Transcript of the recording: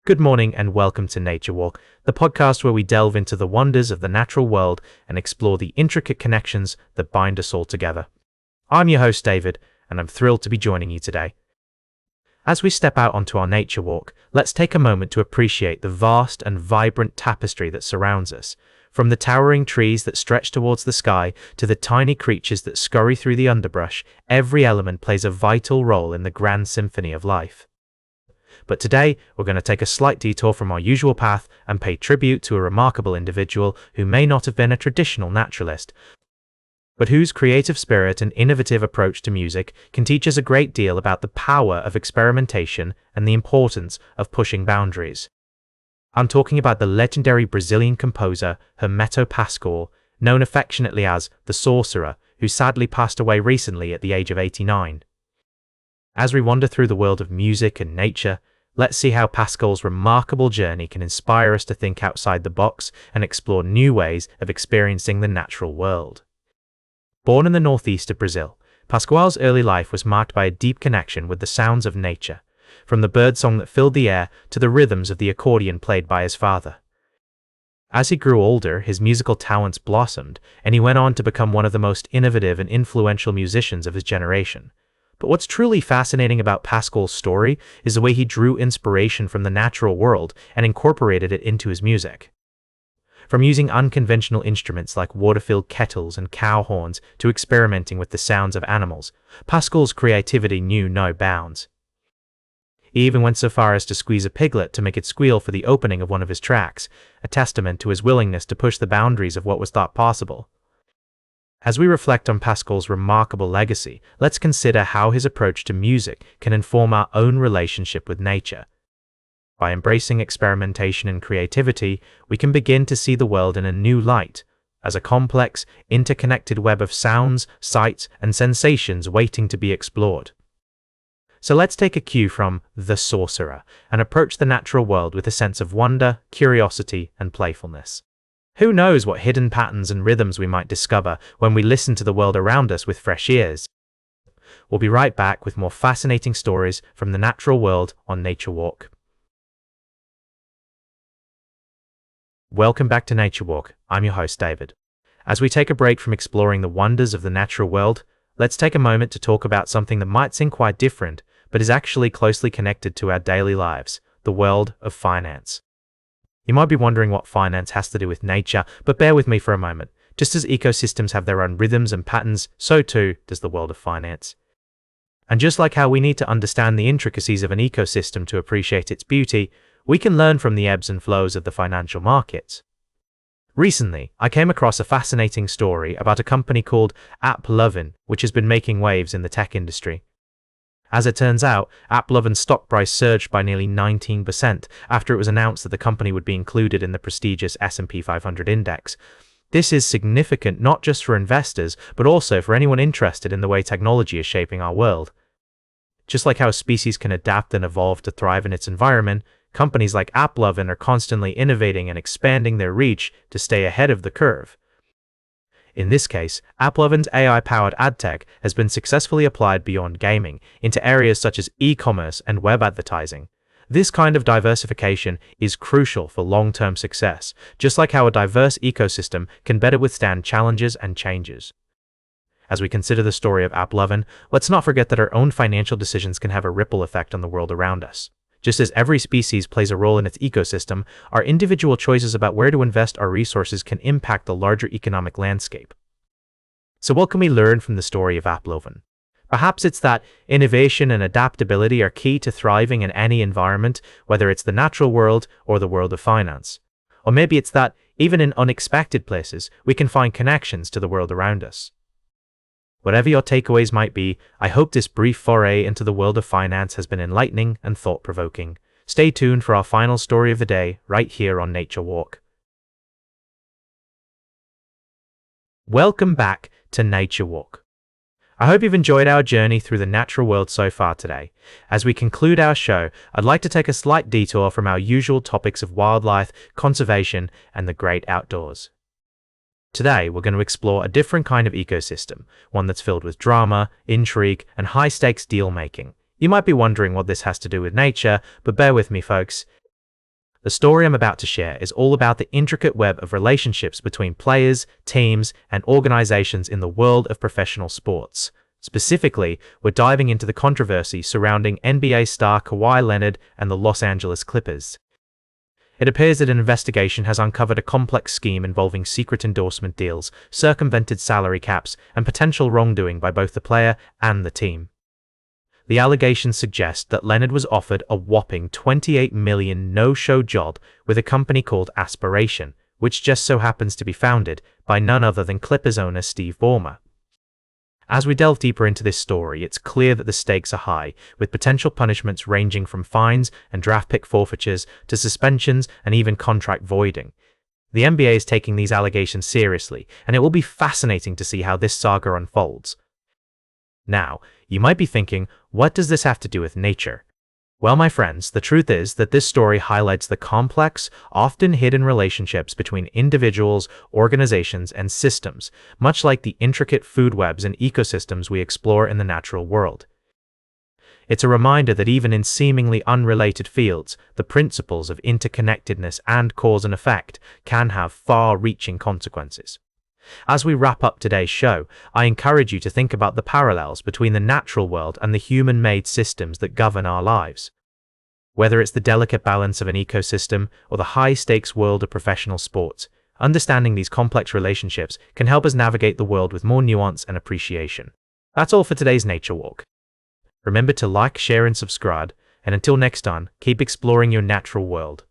Good morning and welcome to Nature Walk, the podcast where we delve into the wonders of the natural world and explore the intricate connections that bind us all together. I'm your host, David, and I'm thrilled to be joining you today. As we step out onto our nature walk, let's take a moment to appreciate the vast and vibrant tapestry that surrounds us. From the towering trees that stretch towards the sky to the tiny creatures that scurry through the underbrush, every element plays a vital role in the grand symphony of life. But today, we're going to take a slight detour from our usual path and pay tribute to a remarkable individual who may not have been a traditional naturalist, but whose creative spirit and innovative approach to music can teach us a great deal about the power of experimentation and the importance of pushing boundaries. I'm talking about the legendary Brazilian composer Hermeto Pascoal, known affectionately as the Sorcerer, who sadly passed away recently at the age of 89. As we wander through the world of music and nature, let's see how Pascal's remarkable journey can inspire us to think outside the box and explore new ways of experiencing the natural world. Born in the northeast of Brazil, Pascoal's early life was marked by a deep connection with the sounds of nature, from the birdsong that filled the air to the rhythms of the accordion played by his father. As he grew older, his musical talents blossomed, and he went on to become one of the most innovative and influential musicians of his generation. But what's truly fascinating about Pascal's story is the way he drew inspiration from the natural world and incorporated it into his music. From using unconventional instruments like water-filled kettles and cow horns to experimenting with the sounds of animals, Pascal's creativity knew no bounds. He even went so far as to squeeze a piglet to make it squeal for the opening of one of his tracks, a testament to his willingness to push the boundaries of what was thought possible. As we reflect on Pascal's remarkable legacy, let's consider how his approach to music can inform our own relationship with nature. By embracing experimentation and creativity, we can begin to see the world in a new light, as a complex, interconnected web of sounds, sights, and sensations waiting to be explored. So let's take a cue from the Sorcerer and approach the natural world with a sense of wonder, curiosity, and playfulness. Who knows what hidden patterns and rhythms we might discover when we listen to the world around us with fresh ears? We'll be right back with more fascinating stories from the natural world on Nature Walk. Welcome back to Nature Walk. I'm your host, David. As we take a break from exploring the wonders of the natural world, let's take a moment to talk about something that might seem quite different, but is actually closely connected to our daily lives, the world of finance. You might be wondering what finance has to do with nature, but bear with me for a moment. Just as ecosystems have their own rhythms and patterns, so too does the world of finance. And just like how we need to understand the intricacies of an ecosystem to appreciate its beauty, we can learn from the ebbs and flows of the financial markets. Recently, I came across a fascinating story about a company called AppLovin, which has been making waves in the tech industry. As it turns out, AppLovin's stock price surged by nearly 19% after it was announced that the company would be included in the prestigious S&P 500 index. This is significant not just for investors, but also for anyone interested in the way technology is shaping our world. Just like how a species can adapt and evolve to thrive in its environment, companies like AppLovin are constantly innovating and expanding their reach to stay ahead of the curve. In this case, AppLovin's AI-powered ad tech has been successfully applied beyond gaming into areas such as e-commerce and web advertising. This kind of diversification is crucial for long-term success, just like how a diverse ecosystem can better withstand challenges and changes. As we consider the story of AppLovin, let's not forget that our own financial decisions can have a ripple effect on the world around us. Just as every species plays a role in its ecosystem, our individual choices about where to invest our resources can impact the larger economic landscape. So what can we learn from the story of AppLovin? Perhaps it's that innovation and adaptability are key to thriving in any environment, whether it's the natural world or the world of finance. Or maybe it's that, even in unexpected places, we can find connections to the world around us. Whatever your takeaways might be, I hope this brief foray into the world of finance has been enlightening and thought-provoking. Stay tuned for our final story of the day, right here on Nature Walk. Welcome back to Nature Walk. I hope you've enjoyed our journey through the natural world so far today. As we conclude our show, I'd like to take a slight detour from our usual topics of wildlife, conservation, and the great outdoors. Today, we're going to explore a different kind of ecosystem, one that's filled with drama, intrigue, and high-stakes deal-making. You might be wondering what this has to do with nature, but bear with me, folks. The story I'm about to share is all about the intricate web of relationships between players, teams, and organizations in the world of professional sports. Specifically, we're diving into the controversy surrounding NBA star Kawhi Leonard and the Los Angeles Clippers. It appears that an investigation has uncovered a complex scheme involving secret endorsement deals, circumvented salary caps, and potential wrongdoing by both the player and the team. The allegations suggest that Leonard was offered a whopping $28 million no-show job with a company called Aspiration, which just so happens to be founded by none other than Clippers owner Steve Ballmer. As we delve deeper into this story, it's clear that the stakes are high, with potential punishments ranging from fines and draft pick forfeitures to suspensions and even contract voiding. The NBA is taking these allegations seriously, and it will be fascinating to see how this saga unfolds. Now, you might be thinking, what does this have to do with nature? Well, my friends, the truth is that this story highlights the complex, often hidden relationships between individuals, organizations, and systems, much like the intricate food webs and ecosystems we explore in the natural world. It's a reminder that even in seemingly unrelated fields, the principles of interconnectedness and cause and effect can have far-reaching consequences. As we wrap up today's show, I encourage you to think about the parallels between the natural world and the human-made systems that govern our lives. Whether it's the delicate balance of an ecosystem or the high-stakes world of professional sports, understanding these complex relationships can help us navigate the world with more nuance and appreciation. That's all for today's Nature Walk. Remember to like, share, and subscribe, and until next time, keep exploring your natural world.